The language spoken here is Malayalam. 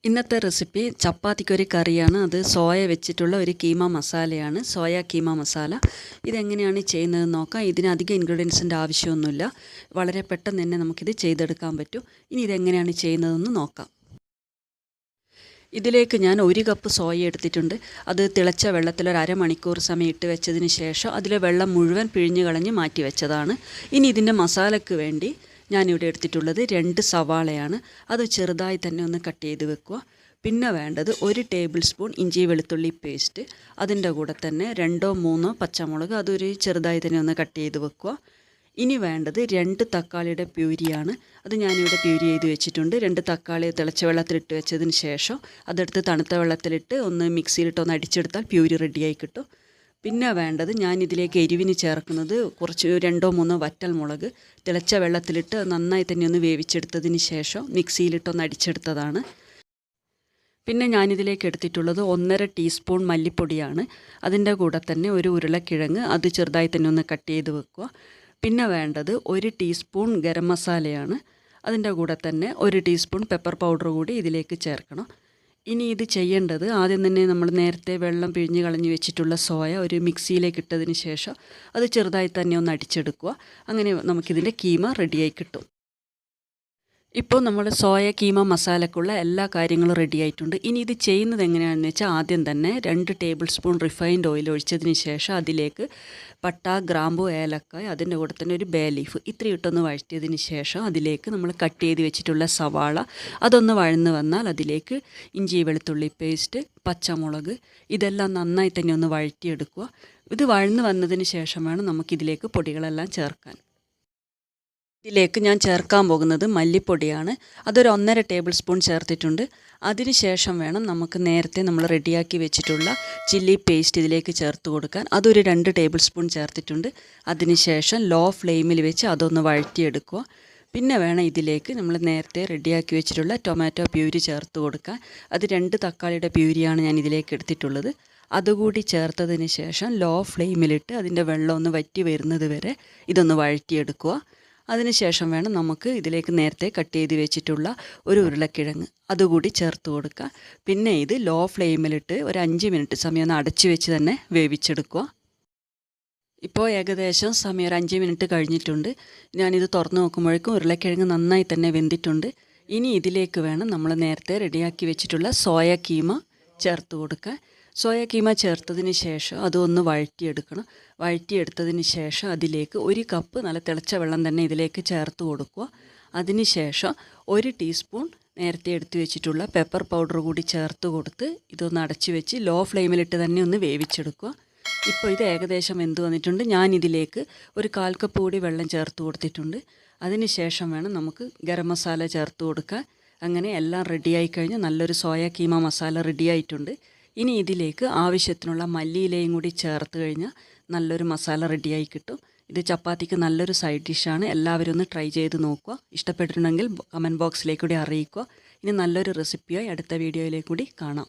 ഇന്നത്തെ റെസിപ്പി ചപ്പാത്തിക്കൊരു കറിയാണ്. അത് സോയ വെച്ചിട്ടുള്ള ഒരു കീമ മസാലയാണ്, സോയ കീമ മസാല. ഇതെങ്ങനെയാണ് ചെയ്യുന്നതെന്ന് നോക്കാം. ഇതിന് അധികം ഇൻഗ്രീഡിയൻസിൻ്റെ ആവശ്യമൊന്നുമില്ല, വളരെ പെട്ടെന്ന് തന്നെ നമുക്കിത് ചെയ്തെടുക്കാൻ പറ്റും. ഇനി ഇതെങ്ങനെയാണ് ചെയ്യുന്നതെന്ന് നോക്കാം. ഇതിലേക്ക് ഞാൻ 1 കപ്പ് സോയ എടുത്തിട്ടുണ്ട്. അത് തിളച്ച വെള്ളത്തിൽ ഒരു അരമണിക്കൂർ സമയം ഇട്ട് വെച്ചതിന് ശേഷം അതിലെ വെള്ളം മുഴുവൻ പിഴിഞ്ഞ് കളഞ്ഞ് മാറ്റി വെച്ചതാണ്. ഇനി ഇതിൻ്റെ മസാലയ്ക്ക് വേണ്ടി ഞാനിവിടെ എടുത്തിട്ടുള്ളത് 2 സവാളയാണ്. അത് ചെറുതായി തന്നെ ഒന്ന് കട്ട് ചെയ്ത് വെക്കുക. പിന്നെ വേണ്ടത് 1 ടേബിൾ സ്പൂൺ ഇഞ്ചി വെളുത്തുള്ളി പേസ്റ്റ്. അതിൻ്റെ കൂടെ തന്നെ 2-3 പച്ചമുളക്, അതൊരു ചെറുതായി തന്നെ ഒന്ന് കട്ട് ചെയ്ത് വെക്കുക. ഇനി വേണ്ടത് 2 തക്കാളിയുടെ പ്യൂരിയാണ്. അത് ഞാനിവിടെ പ്യൂരി ചെയ്ത് വെച്ചിട്ടുണ്ട്. 2 തക്കാളി തിളച്ച വെള്ളത്തിലിട്ട് വെച്ചതിന് ശേഷം അതെടുത്ത് തണുത്ത വെള്ളത്തിലിട്ട് ഒന്ന് മിക്സിയിലിട്ട് ഒന്ന് അടിച്ചെടുത്താൽ പ്യൂരി റെഡിയായി കിട്ടും. പിന്നെ വേണ്ടത്, ഞാനിതിലേക്ക് എരിവിന് ചേർക്കുന്നത് കുറച്ച് 2-3 വറ്റൽ മുളക് തിളച്ച വെള്ളത്തിലിട്ട് നന്നായി തന്നെ ഒന്ന് വേവിച്ചെടുത്തതിന് ശേഷം മിക്സിയിലിട്ടൊന്ന് അടിച്ചെടുത്തതാണ്. പിന്നെ ഞാനിതിലേക്ക് എടുത്തിട്ടുള്ളത് 1.5 ടീസ്പൂൺ മല്ലിപ്പൊടിയാണ്. അതിൻ്റെ കൂടെ തന്നെ ഒരു ഉരുളക്കിഴങ്ങ്, അത് ചെറുതായി തന്നെ ഒന്ന് കട്ട് ചെയ്ത് വെക്കുക. പിന്നെ വേണ്ടത് 1 ടീസ്പൂൺ ഗരം മസാലയാണ്. അതിൻ്റെ കൂടെ തന്നെ 1 ടീസ്പൂൺ പെപ്പർ പൗഡർ കൂടി ഇതിലേക്ക് ചേർക്കണം. ഇനി ഇത് ചെയ്യേണ്ടത്, ആദ്യം തന്നെ നമ്മൾ നേരത്തെ വെള്ളം പിഴിഞ്ഞ് കളഞ്ഞ് വെച്ചിട്ടുള്ള സോയ ഒരു മിക്സിയിലേക്ക് ഇട്ടതിന് ശേഷം അത് ചെറുതായി തന്നെ ഒന്ന് അടിച്ചെടുക്കുക. അങ്ങനെ നമുക്കിതിൻ്റെ കീമ റെഡിയായി കിട്ടും. ഇപ്പോൾ നമ്മൾ സോയ കീമ മസാലക്കുള്ള എല്ലാ കാര്യങ്ങളും റെഡി ആയിട്ടുണ്ട്. ഇനി ഇത് ചെയ്യുന്നത് എങ്ങനെയാണെന്ന് വെച്ചാൽ, ആദ്യം തന്നെ 2 ടേബിൾ സ്പൂൺ റിഫൈൻഡ് ഓയിൽ ഒഴിച്ചതിന് ശേഷം അതിലേക്ക് പട്ട, ഗ്രാമ്പു, ഏലക്കായ, അതിൻ്റെ കൂടെ തന്നെ ഒരു ബേ ലീഫ് ഇത്രയും ഇട്ടൊന്ന് വഴറ്റിയതിന് ശേഷം അതിലേക്ക് നമ്മൾ കട്ട് ചെയ്ത് വെച്ചിട്ടുള്ള സവാള അതൊന്ന് വഴന്ന് വന്നാൽ അതിലേക്ക് ഇഞ്ചി വെളുത്തുള്ളി പേസ്റ്റ്, പച്ചമുളക്, ഇതെല്ലാം നന്നായി തന്നെ ഒന്ന് വഴറ്റിയെടുക്കുക. ഇത് വഴന്ന് വന്നതിന് ശേഷം വേണം നമുക്കിതിലേക്ക് പൊടികളെല്ലാം ചേർക്കാൻ. ഇതിലേക്ക് ഞാൻ ചേർക്കാൻ പോകുന്നത് മല്ലിപ്പൊടിയാണ്. അതൊരു 1.5 ടേബിൾ സ്പൂൺ ചേർത്തിട്ടുണ്ട്. അതിനുശേഷം വേണം നമുക്ക് നേരത്തെ നമ്മൾ റെഡിയാക്കി വെച്ചിട്ടുള്ള ചില്ലി പേസ്റ്റ് ഇതിലേക്ക് ചേർത്ത് കൊടുക്കാൻ. അതൊരു 2 ടേബിൾ സ്പൂൺ ചേർത്തിട്ടുണ്ട്. അതിനുശേഷം ലോ ഫ്ലെയിമിൽ വെച്ച് അതൊന്ന് വഴറ്റിയെടുക്കുക. പിന്നെ വേണം ഇതിലേക്ക് നമ്മൾ നേരത്തെ റെഡിയാക്കി വെച്ചിട്ടുള്ള ടൊമാറ്റോ പ്യൂരി ചേർത്ത് കൊടുക്കാൻ. അത് 2 തക്കാളിയുടെ പ്യൂരിയാണ് ഞാൻ ഇതിലേക്ക് എടുത്തിട്ടുള്ളത്. അതുകൂടി ചേർത്തതിന് ശേഷം ലോ ഫ്ലെയിമിലിട്ട് അതിൻ്റെ വെള്ളം ഒന്ന് വറ്റി വരുന്നത് വരെ ഇതൊന്ന് വഴറ്റിയെടുക്കുക. അതിനുശേഷം വേണം നമുക്ക് ഇതിലേക്ക് നേരത്തെ കട്ട് ചെയ്ത് വെച്ചിട്ടുള്ള ഒരു ഉരുളക്കിഴങ്ങ് അതുകൂടി ചേർത്ത് കൊടുക്കുക. പിന്നെ ഇത് ലോ ഫ്ലെയിമിലിട്ട് ഒരു 5 മിനിറ്റ് സമയം ഒന്ന് അടച്ചു വെച്ച് തന്നെ വേവിച്ചെടുക്കുക. ഇപ്പോൾ ഏകദേശം സമയം ഒരു 5 മിനിറ്റ് കഴിഞ്ഞിട്ടുണ്ട്. ഞാനിത് തുറന്ന് നോക്കുമ്പോഴേക്കും ഉരുളക്കിഴങ്ങ് നന്നായി തന്നെ വെന്തിട്ടുണ്ട്. ഇനി ഇതിലേക്ക് വേണം നമ്മൾ നേരത്തെ റെഡിയാക്കി വെച്ചിട്ടുള്ള സോയ കീമ ചേർത്ത് കൊടുക്കാൻ. സോയ കീമ ചേർത്തതിന് ശേഷം അതൊന്ന് വഴറ്റിയെടുക്കണം. വഴറ്റിയെടുത്തതിന് ശേഷം അതിലേക്ക് 1 കപ്പ് നല്ല തിളച്ച വെള്ളം തന്നെ ഇതിലേക്ക് ചേർത്ത് കൊടുക്കുക. അതിനുശേഷം 1 ടീസ്പൂൺ നേരത്തെ എടുത്തു വെച്ചിട്ടുള്ള പെപ്പർ പൗഡർ കൂടി ചേർത്ത് കൊടുത്ത് ഇതൊന്ന് അടച്ചു വെച്ച് ലോ ഫ്ലെയിമിലിട്ട് തന്നെ ഒന്ന് വേവിച്ചെടുക്കുക. ഇപ്പോൾ ഇത് ഏകദേശം വെന്ത് വന്നിട്ടുണ്ട്. ഞാനിതിലേക്ക് ഒരു 1/4 കപ്പ് കൂടി വെള്ളം ചേർത്ത് കൊടുത്തിട്ടുണ്ട്. അതിനുശേഷം വേണം നമുക്ക് ഗരം മസാല ചേർത്ത് കൊടുക്കാൻ. അങ്ങനെ എല്ലാം റെഡിയായി കഴിഞ്ഞ് നല്ലൊരു സോയ കീമ മസാല റെഡിയായിട്ടുണ്ട്. ഇനി ഇതിലേക്ക് ആവശ്യത്തിനുള്ള മല്ലിയിലയും കൂടി ചേർത്ത് കഴിഞ്ഞാൽ നല്ലൊരു മസാല റെഡിയായി കിട്ടും. ഇത് ചപ്പാത്തിക്ക് നല്ലൊരു സൈഡ് ഡിഷാണ്. എല്ലാവരും ഒന്ന് ട്രൈ ചെയ്ത് നോക്കുക. ഇഷ്ടപ്പെട്ടിട്ടുണ്ടെങ്കിൽ കമൻറ്റ് ബോക്സിലേക്ക് കൂടി അറിയിക്കുക. ഇനി നല്ലൊരു റെസിപ്പിയായി അടുത്ത വീഡിയോയിലേക്ക് കൂടി കാണാം.